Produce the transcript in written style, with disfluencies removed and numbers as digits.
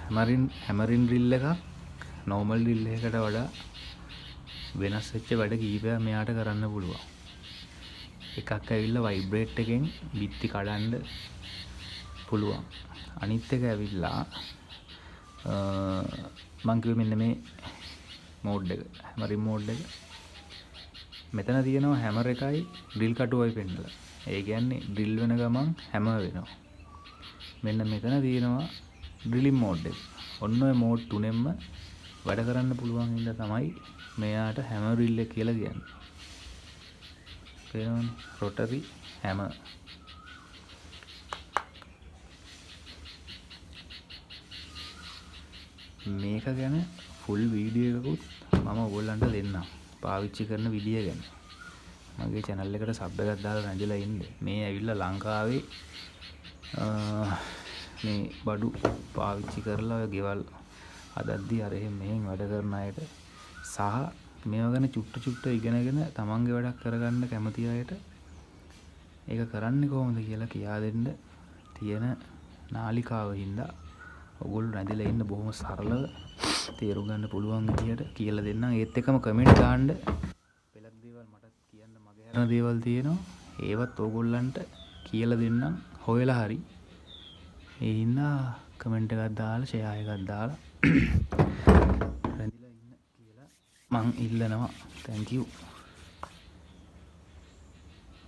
හැමරින් drill එකක් normal drill එකකට වඩා වෙනස් වෙච්ච වැඩ කීපයක් මෙයාට කරන්න පුළුවන්. එකක් ඇවිල්ලා වයිබ්‍රේට් එකෙන් බිත්ති කඩන්න පුළුවන්. අනිත් එක ඇවිල්ලා මං කිව්වේ මෙන්න මේ මෝඩ් එක හැමරින් මෝඩ් එක. මෙතන තියෙනවා හැමර් එකයි ඩ්‍රිල් කටුවයි පෙන්නලා. ඒ කියන්නේ ඩ්‍රිල් වෙන ගමන් හැමර් වෙනවා. මෙන්න මෙතන තියෙනවා ඩ්‍රිලින් මෝඩ් එක. ඔන්න ඔය මෝඩ් තුනෙන්ම වැඩ කරන්න පුළුවන් හින්දා තමයි මෙයාට හැමර් ඩ්‍රිල් එක කියලා කියන්නේ. පේනවනේ රොටරි හැමර්. මේක ගැන ෆුල් වීඩියෝ එකකුත් මම ඔයගොල්ලන්ට දෙන්නම්. පාවිච්චි කරන විදිය ගැන. මගේ channel එකට sub එකක් දාලා නැජලා ඉන්න. මේ ඇවිල්ලා ලංකාවේ මේ බඩු පාවිච්චි කරලා ඔය ගෙවල් හදද්දී අර එහෙම මෙහෙන් වැඩ කරන අයට සහ මේව ගැන චුට්ට ඉගෙනගෙන තමන්ගේ වැඩක් කරගන්න කැමති අයට ඒක කරන්නේ කොහොමද කියලා කියා දෙන්න තියෙන නාලිකාව හින්දා ඔයගොල්ලෝ නැදලා ඉන්න බොහොම සරලව තේරුම් ගන්න පුළුවන් විදියට කියලා දෙන්නම්. ඒත් එක්කම කමෙන්ට් දාන්න. පෙලක් දේවල් මටත් කියන්න මගේ හරන දේවල් තියෙනවා. ඒවත් ඕගොල්ලන්ට කියලා දෙන්නම් හොයලා හරි. ඒ හින්දා කමෙන්ට් එකක් දාලා ෂෙයා එකක් දාලා රැඳිලා ඉන්න කියලා මං ඉල්ලනවා. thank you.